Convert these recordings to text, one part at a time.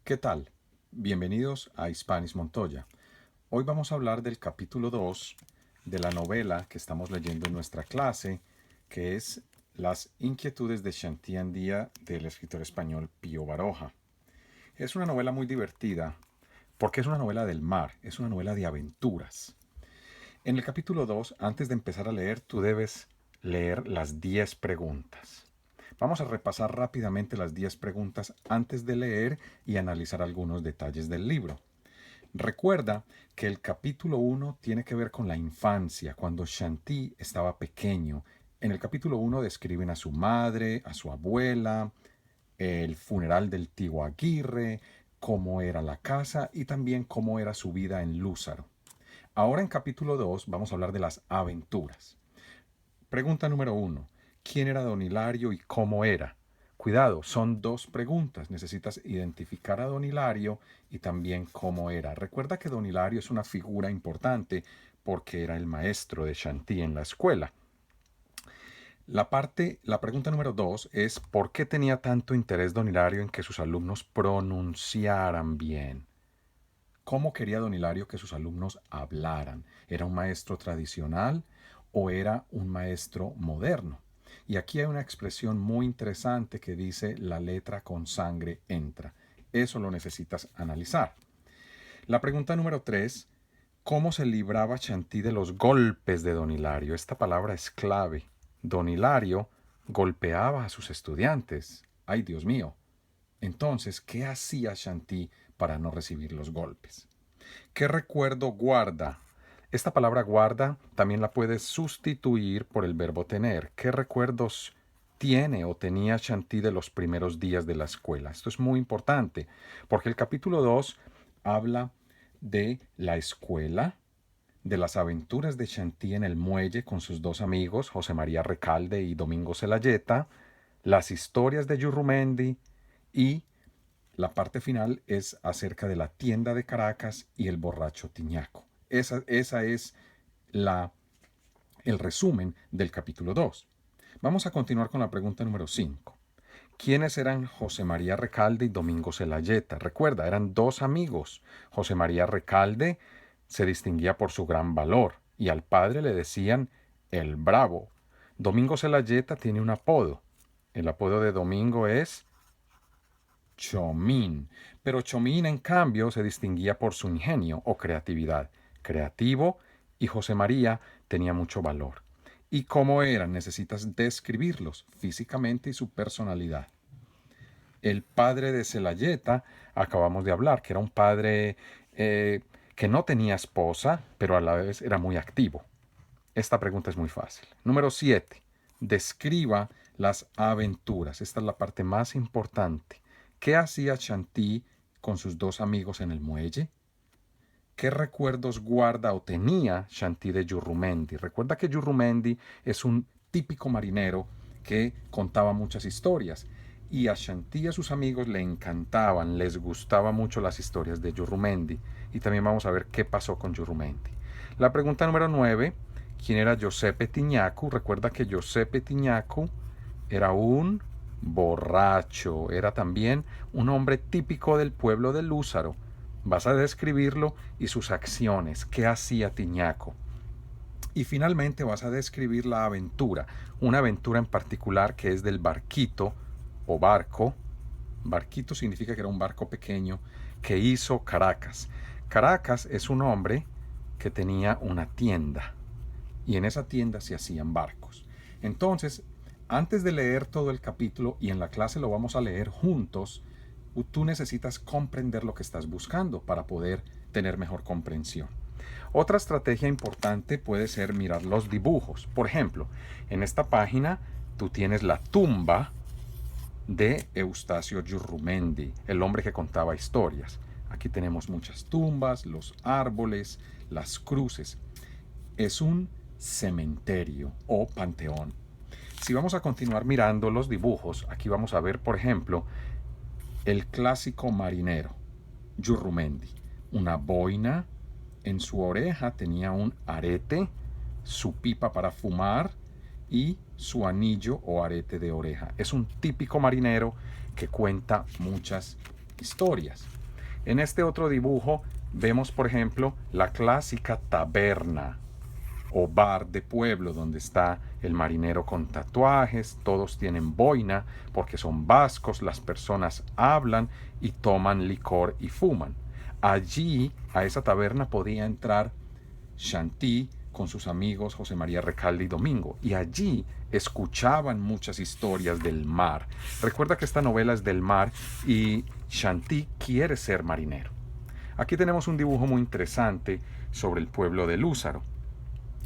¿Qué tal? Bienvenidos a Hispanis Montoya. Hoy vamos a hablar del capítulo 2 de la novela que estamos leyendo en nuestra clase, que es Las inquietudes de Shanti Andía del escritor español Pío Baroja. Es una novela muy divertida porque es una novela del mar, es una novela de aventuras. En el capítulo 2, antes de empezar a leer, tú debes leer las 10 preguntas. Vamos a repasar rápidamente las 10 preguntas antes de leer y analizar algunos detalles del libro. Recuerda que el capítulo 1 tiene que ver con la infancia, cuando Shanti estaba pequeño. En el capítulo 1 describen a su madre, a su abuela, el funeral del tío Aguirre, cómo era la casa y también cómo era su vida en Lúzaro. Ahora en capítulo 2 vamos a hablar de las aventuras. Pregunta número 1. ¿Quién era Don Hilario y cómo era? Cuidado, son dos preguntas. Necesitas identificar a Don Hilario y también cómo era. Recuerda que Don Hilario es una figura importante porque era el maestro de Shanti en la escuela. La pregunta número 2 es ¿por qué tenía tanto interés Don Hilario en que sus alumnos pronunciaran bien? ¿Cómo quería Don Hilario que sus alumnos hablaran? ¿Era un maestro tradicional o era un maestro moderno? Y aquí hay una expresión muy interesante que dice la letra con sangre entra. Eso lo necesitas analizar. La pregunta número 3, ¿cómo se libraba Shanti de los golpes de Don Hilario? Esta palabra es clave. Don Hilario golpeaba a sus estudiantes. ¡Ay, Dios mío! Entonces, ¿qué hacía Shanti para no recibir los golpes? ¿Qué recuerdo guarda? Esta palabra guarda también la puedes sustituir por el verbo tener. ¿Qué recuerdos tiene o tenía Shanti de los primeros días de la escuela? Esto es muy importante porque el capítulo 2 habla de la escuela, de las aventuras de Shanti en el muelle con sus dos amigos, José María Recalde y Domingo Celayeta, las historias de Yurrumendi y la parte final es acerca de la tienda de Caracas y el borracho Tiñaco. Esa es la, el resumen del capítulo 2. Vamos a continuar con la pregunta número 5. ¿Quiénes eran José María Recalde y Domingo Celayeta? Recuerda, eran dos amigos. José María Recalde se distinguía por su gran valor y al padre le decían el Bravo. Domingo Celayeta tiene un apodo. El apodo de Domingo es Chomín. Pero Chomín, en cambio, se distinguía por su ingenio o creatividad. Creativo, y José María tenía mucho valor. ¿Y cómo eran? Necesitas describirlos físicamente y su personalidad. El padre de Celayeta, acabamos de hablar, que era un padre que no tenía esposa, pero a la vez era muy activo. Esta pregunta es muy fácil. Número 7. Describa las aventuras. Esta es la parte más importante. ¿Qué hacía Shanti con sus dos amigos en el muelle? ¿Qué recuerdos guarda o tenía Shanti de Yurrumendi? Recuerda que Yurrumendi es un típico marinero que contaba muchas historias. Y a Shanti y a sus amigos le encantaban, les gustaban mucho las historias de Yurrumendi. Y también vamos a ver qué pasó con Yurrumendi. La pregunta número 9. ¿Quién era Giuseppe Tiñacu? Recuerda que Giuseppe Tiñacu era un borracho, era también un hombre típico del pueblo de Lúzaro. Vas a describirlo y sus acciones, qué hacía Tiñaco. Y finalmente vas a describir la aventura, una aventura en particular que es del barquito o barco. Barquito significa que era un barco pequeño que hizo Caracas. Caracas es un hombre que tenía una tienda y en esa tienda se hacían barcos. Entonces, antes de leer todo el capítulo, y en la clase lo vamos a leer juntos, tú necesitas comprender lo que estás buscando para poder tener mejor comprensión. Otra estrategia importante puede ser mirar los dibujos. Por ejemplo, en esta página tú tienes la tumba de Eustacio Yurrumendi, el hombre que contaba historias. Aquí tenemos muchas tumbas, los árboles, las cruces. Es un cementerio o panteón. Si vamos a continuar mirando los dibujos, aquí vamos a ver, por ejemplo, el clásico marinero, Yurrumendi. Una boina, en su oreja tenía un arete, su pipa para fumar y su anillo o arete de oreja. Es un típico marinero que cuenta muchas historias. En este otro dibujo vemos, por ejemplo, la clásica taberna o bar de pueblo donde está el marinero con tatuajes, todos tienen boina porque son vascos, las personas hablan y toman licor y fuman. Allí, a esa taberna podía entrar Chantí con sus amigos José María Recalde y Domingo, y allí escuchaban muchas historias del mar. Recuerda que esta novela es del mar y Chantí quiere ser marinero. Aquí tenemos un dibujo muy interesante sobre el pueblo de Lúzaro.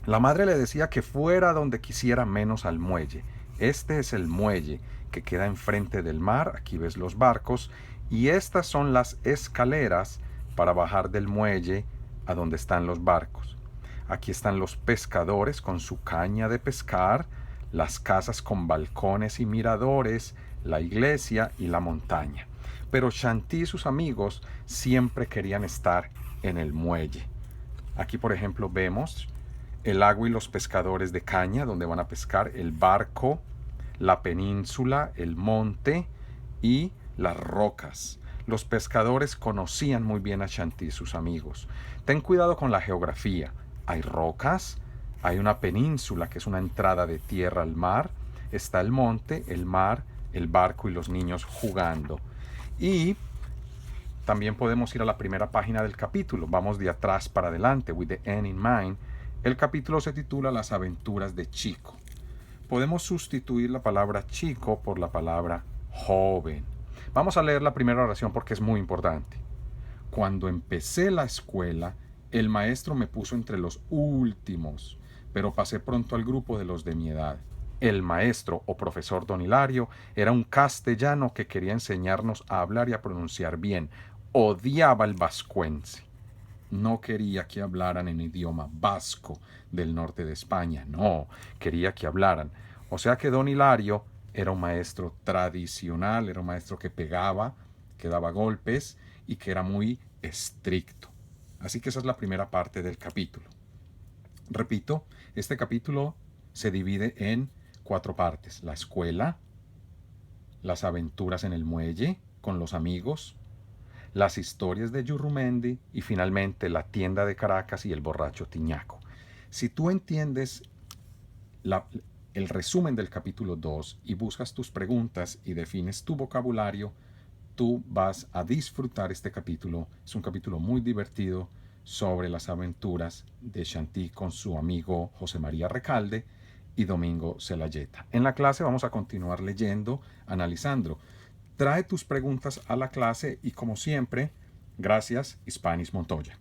La madre le decía que fuera donde quisiera menos al muelle. Este es el muelle que queda enfrente del mar, aquí ves los barcos, y estas son las escaleras para bajar del muelle a donde están los barcos. Aquí están los pescadores con su caña de pescar, las casas con balcones y miradores, la iglesia y la montaña. Pero Chantí y sus amigos siempre querían estar en el muelle. Aquí, por ejemplo, vemos el agua y los pescadores de caña, donde van a pescar, el barco, la península, el monte y las rocas. Los pescadores conocían muy bien a Chantí y sus amigos. Ten cuidado con la geografía. Hay rocas, hay una península que es una entrada de tierra al mar, está el monte, el mar, el barco y los niños jugando. Y también podemos ir a la primera página del capítulo. Vamos de atrás para adelante, with the end in mind. El capítulo se titula Las aventuras de Chico. Podemos sustituir la palabra chico por la palabra joven. Vamos a leer la primera oración porque es muy importante. Cuando empecé la escuela, el maestro me puso entre los últimos, pero pasé pronto al grupo de los de mi edad. El maestro o profesor don Hilario era un castellano que quería enseñarnos a hablar y a pronunciar bien. Odiaba el vascuence. No quería que hablaran en idioma vasco del norte de España, no, quería que hablaran. O sea que don Hilario era un maestro tradicional, era un maestro que pegaba, que daba golpes y que era muy estricto. Así que esa es la primera parte del capítulo. Repito, este capítulo se divide en 4 partes: la escuela, las aventuras en el muelle con los amigos, las historias de Yurrumendi y finalmente la tienda de Caracas y el borracho Tiñaco. Si tú entiendes el resumen del capítulo 2 y buscas tus preguntas y defines tu vocabulario, tú vas a disfrutar este capítulo. Es un capítulo muy divertido sobre las aventuras de Chantí con su amigo José María Recalde y Domingo Celayeta. En la clase vamos a continuar leyendo, analizando. Trae tus preguntas a la clase y, como siempre, gracias, Hispanis Montoya.